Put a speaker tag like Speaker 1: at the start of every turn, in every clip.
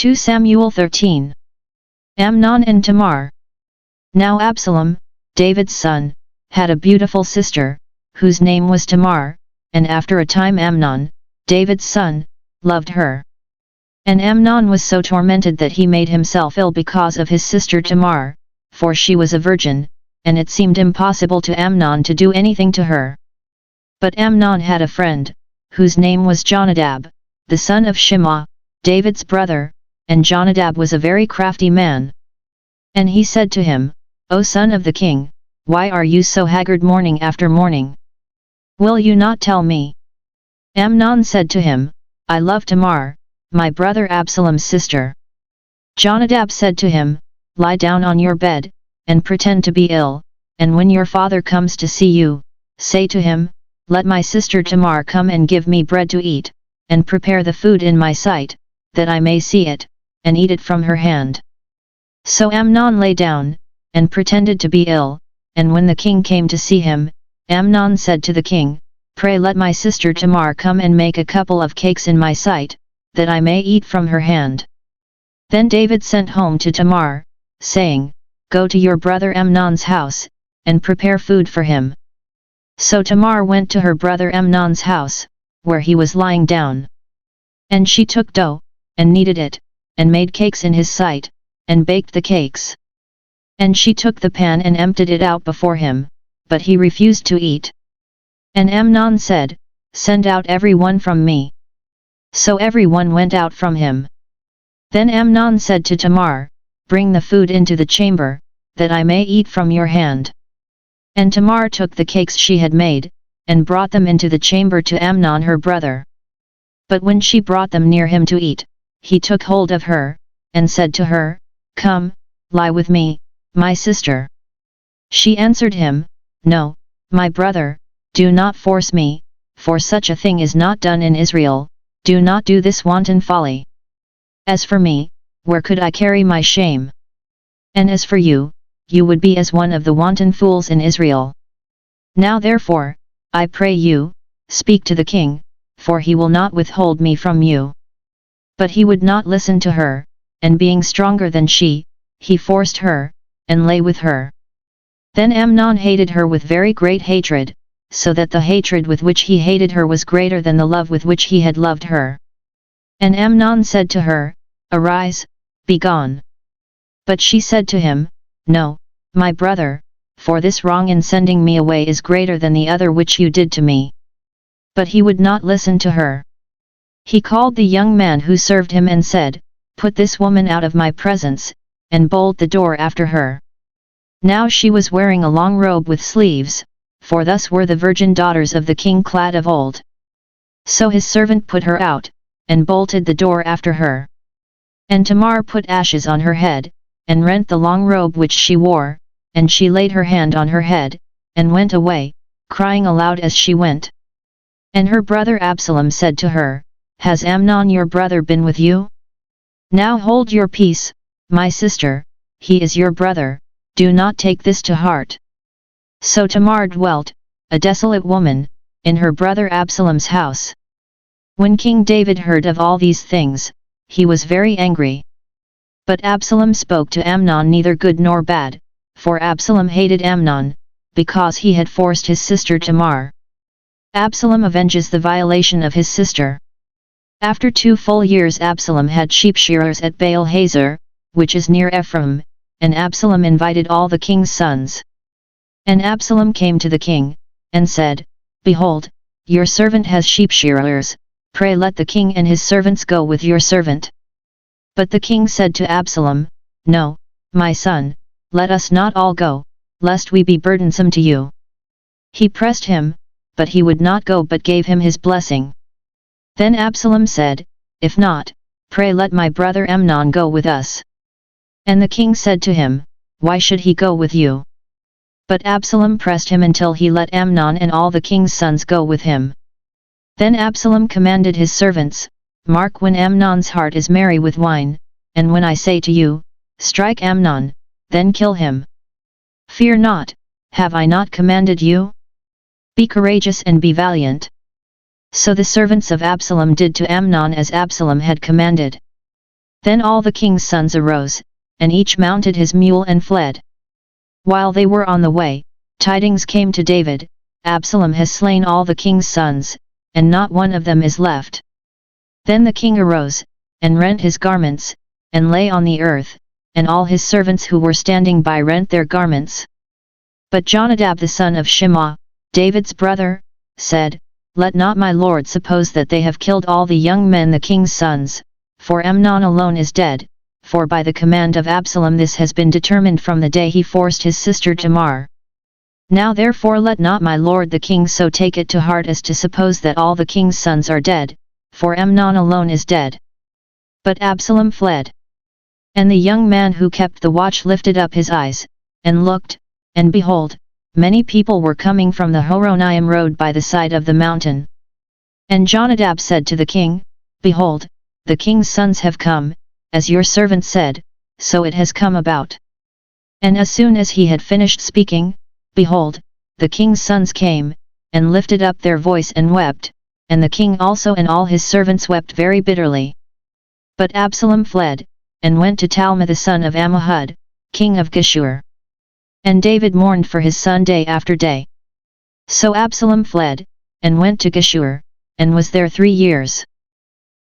Speaker 1: 2 Samuel 13. Amnon and Tamar. Now Absalom, David's son, had a beautiful sister, whose name was Tamar, and after a time Amnon, David's son, loved her. And Amnon was so tormented that he made himself ill because of his sister Tamar, for she was a virgin, and it seemed impossible to Amnon to do anything to her. But Amnon had a friend, whose name was Jonadab, the son of Shimea, David's brother, and Jonadab was a very crafty man. And he said to him, O son of the king, why are you so haggard morning after morning? Will you not tell me? Amnon said to him, I love Tamar, my brother Absalom's sister. Jonadab said to him, Lie down on your bed, and pretend to be ill, and when your father comes to see you, say to him, Let my sister Tamar come and give me bread to eat, and prepare the food in my sight, that I may see it, and eat it from her hand. So Amnon lay down, and pretended to be ill, and when the king came to see him, Amnon said to the king, Pray let my sister Tamar come and make a couple of cakes in my sight, that I may eat from her hand. Then David sent home to Tamar, saying, Go to your brother Amnon's house, and prepare food for him. So Tamar went to her brother Amnon's house, where he was lying down. And she took dough, and kneaded it, and made cakes in his sight, and baked the cakes. And she took the pan and emptied it out before him, but he refused to eat. And Amnon said, Send out every one from me. So every one went out from him. Then Amnon said to Tamar, Bring the food into the chamber, that I may eat from your hand. And Tamar took the cakes she had made, and brought them into the chamber to Amnon her brother. But when she brought them near him to eat, he took hold of her, and said to her, Come, lie with me, my sister. She answered him, No, my brother, do not force me, for such a thing is not done in Israel, do not do this wanton folly. As for me, where could I carry my shame? And as for you, you would be as one of the wanton fools in Israel. Now therefore, I pray you, speak to the king, for he will not withhold me from you. But he would not listen to her, and being stronger than she, he forced her, and lay with her. Then Amnon hated her with very great hatred, so that the hatred with which he hated her was greater than the love with which he had loved her. And Amnon said to her, Arise, be gone. But she said to him, No, my brother, for this wrong in sending me away is greater than the other which you did to me. But he would not listen to her. He called the young man who served him and said, Put this woman out of my presence, and bolt the door after her. Now she was wearing a long robe with sleeves, for thus were the virgin daughters of the king clad of old. So his servant put her out, and bolted the door after her. And Tamar put ashes on her head, and rent the long robe which she wore, and she laid her hand on her head, and went away, crying aloud as she went. And her brother Absalom said to her, Has Amnon your brother been with you? Now hold your peace, my sister, he is your brother, do not take this to heart. So Tamar dwelt, a desolate woman, in her brother Absalom's house. When King David heard of all these things, he was very angry. But Absalom spoke to Amnon neither good nor bad, for Absalom hated Amnon, because he had forced his sister Tamar. Absalom avenges the violation of his sister. After 2 full years Absalom had sheep shearers at Baal-Hazor, which is near Ephraim, and Absalom invited all the king's sons. And Absalom came to the king, and said, Behold, your servant has sheep shearers, pray let the king and his servants go with your servant. But the king said to Absalom, No, my son, let us not all go, lest we be burdensome to you. He pressed him, but he would not go but gave him his blessing. Then Absalom said, If not, pray let my brother Amnon go with us. And the king said to him, Why should he go with you? But Absalom pressed him until he let Amnon and all the king's sons go with him. Then Absalom commanded his servants, Mark when Amnon's heart is merry with wine, and when I say to you, Strike Amnon, then kill him. Fear not, have I not commanded you? Be courageous and be valiant. So the servants of Absalom did to Amnon as Absalom had commanded. Then all the king's sons arose, and each mounted his mule and fled. While they were on the way, tidings came to David, Absalom has slain all the king's sons, and not one of them is left. Then the king arose, and rent his garments, and lay on the earth, and all his servants who were standing by rent their garments. But Jonadab the son of Shimea, David's brother, said, Let not my lord suppose that they have killed all the young men the king's sons, for Amnon alone is dead, for by the command of Absalom this has been determined from the day he forced his sister Tamar. Now therefore let not my lord the king so take it to heart as to suppose that all the king's sons are dead, for Amnon alone is dead. But Absalom fled. And the young man who kept the watch lifted up his eyes, and looked, and behold, many people were coming from the Horonaim road by the side of the mountain. And Jonadab said to the king, Behold, the king's sons have come, as your servant said, so it has come about. And as soon as he had finished speaking, behold, the king's sons came, and lifted up their voice and wept, and the king also and all his servants wept very bitterly. But Absalom fled, and went to Talmai the son of Ammihud, king of Geshur. And David mourned for his son day after day. So Absalom fled, and went to Geshur, and was there 3 years.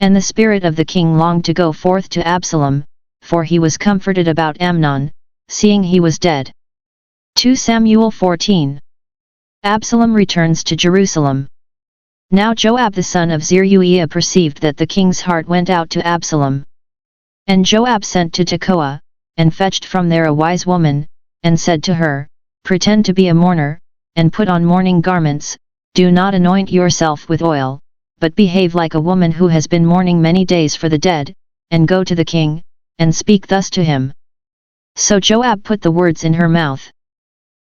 Speaker 1: And the spirit of the king longed to go forth to Absalom, for he was comforted about Amnon, seeing he was dead. 2 Samuel 14. Absalom returns to Jerusalem. Now Joab the son of Zeruiah perceived that the king's heart went out to Absalom. And Joab sent to Tekoa, and fetched from there a wise woman, and said to her, Pretend to be a mourner, and put on mourning garments, do not anoint yourself with oil, but behave like a woman who has been mourning many days for the dead, and go to the king, and speak thus to him. So Joab put the words in her mouth.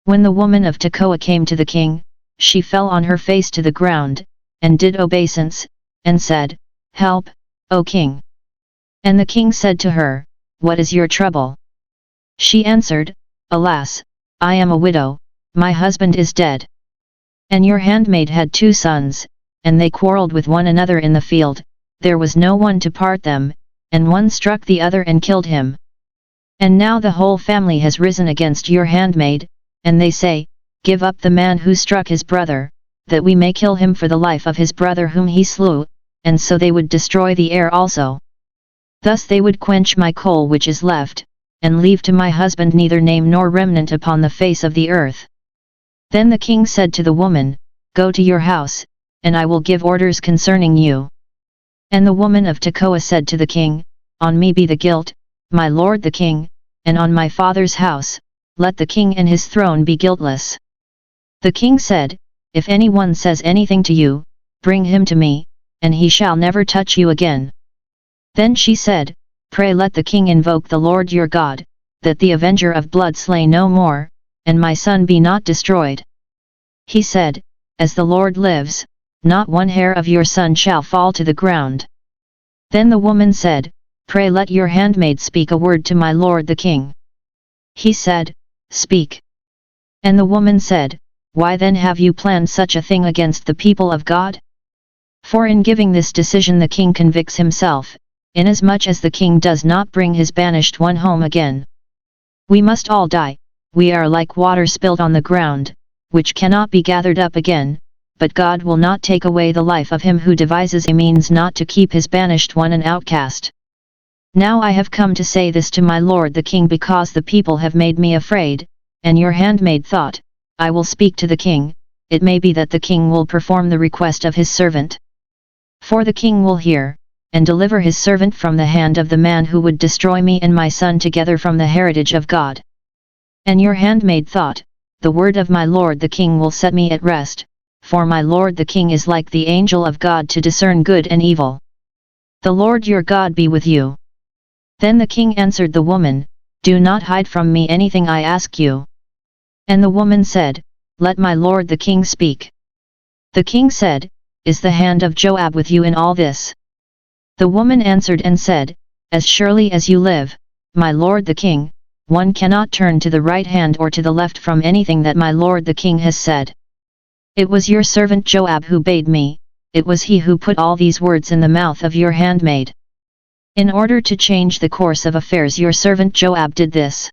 Speaker 1: When the woman of Tekoa came to the king, she fell on her face to the ground, and did obeisance, and said, Help, O king. And the king said to her, What is your trouble? She answered, Alas, I am a widow, my husband is dead. And your handmaid had 2 sons, and they quarreled with one another in the field, there was no one to part them, and one struck the other and killed him. And now the whole family has risen against your handmaid, and they say, Give up the man who struck his brother, that we may kill him for the life of his brother whom he slew, and so they would destroy the heir also. Thus they would quench my coal which is left, and leave to my husband neither name nor remnant upon the face of the earth. Then the king said to the woman, Go to your house, and I will give orders concerning you. And the woman of Tekoa said to the king, On me be the guilt, my lord the king, and on my father's house, let the king and his throne be guiltless. The king said, If anyone says anything to you, bring him to me, and he shall never touch you again. Then she said, Pray let the king invoke the Lord your God, that the avenger of blood slay no more, and my son be not destroyed. He said, As the Lord lives, not one hair of your son shall fall to the ground. Then the woman said, Pray let your handmaid speak a word to my lord the king. He said, Speak. And the woman said, Why then have you planned such a thing against the people of God? For in giving this decision the king convicts himself, inasmuch as the king does not bring his banished one home again. We must all die, we are like water spilled on the ground, which cannot be gathered up again, but God will not take away the life of him who devises a means not to keep his banished one an outcast. Now I have come to say this to my lord the king because the people have made me afraid, and your handmaid thought, I will speak to the king, it may be that the king will perform the request of his servant. For the king will hear, and deliver his servant from the hand of the man who would destroy me and my son together from the heritage of God. And your handmaid thought, the word of my lord the king will set me at rest, for my lord the king is like the angel of God to discern good and evil. The Lord your God be with you. Then the king answered the woman, Do not hide from me anything I ask you. And the woman said, Let my lord the king speak. The king said, Is the hand of Joab with you in all this? The woman answered and said, As surely as you live, my lord the king, one cannot turn to the right hand or to the left from anything that my lord the king has said. It was your servant Joab who bade me, it was he who put all these words in the mouth of your handmaid. In order to change the course of affairs your servant Joab did this.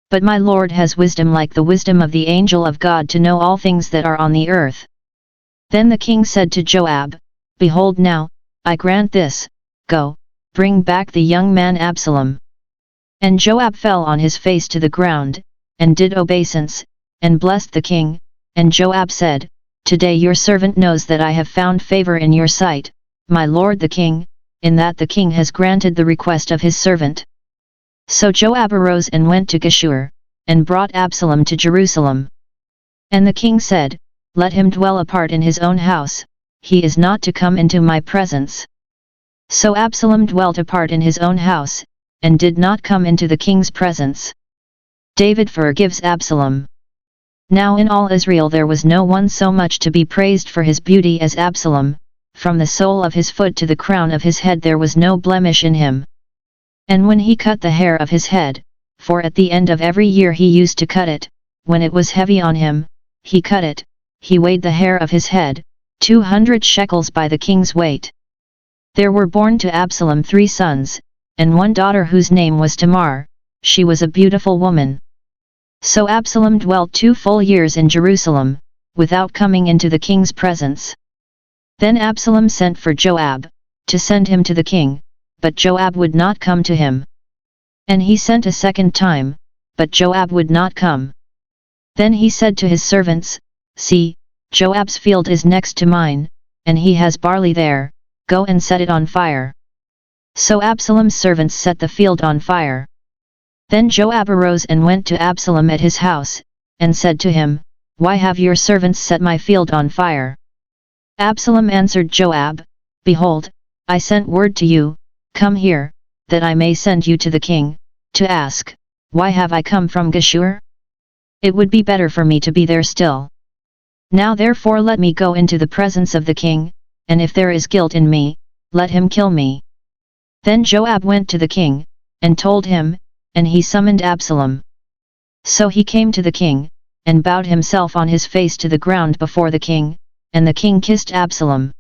Speaker 1: But my Lord has wisdom like the wisdom of the angel of God to know all things that are on the earth. Then the king said to Joab, Behold now, I grant this, go, bring back the young man Absalom. And Joab fell on his face to the ground, and did obeisance, and blessed the king, and Joab said, Today your servant knows that I have found favor in your sight, my lord the king, in that the king has granted the request of his servant. So Joab arose and went to Geshur, and brought Absalom to Jerusalem. And the king said, Let him dwell apart in his own house, he is not to come into my presence. So Absalom dwelt apart in his own house, and did not come into the king's presence. David forgives Absalom. Now in all Israel there was no one so much to be praised for his beauty as Absalom, from the sole of his foot to the crown of his head there was no blemish in him. And when he cut the hair of his head, for at the end of every year he used to cut it, when it was heavy on him, he cut it, he weighed the hair of his head, 200 shekels by the king's weight. There were born to Absalom 3 sons, and 1 daughter whose name was Tamar, she was a beautiful woman. So Absalom dwelt 2 full years in Jerusalem, without coming into the king's presence. Then Absalom sent for Joab, to send him to the king, but Joab would not come to him. And he sent a second time, but Joab would not come. Then he said to his servants, See, Joab's field is next to mine, and he has barley there, go and set it on fire. So Absalom's servants set the field on fire. Then Joab arose and went to Absalom at his house, and said to him, Why have your servants set my field on fire? Absalom answered Joab, Behold, I sent word to you, Come here, that I may send you to the king, to ask, Why have I come from Geshur? It would be better for me to be there still. Now therefore let me go into the presence of the king, and if there is guilt in me, let him kill me. Then Joab went to the king, and told him, and he summoned Absalom. So he came to the king, and bowed himself on his face to the ground before the king, and the king kissed Absalom.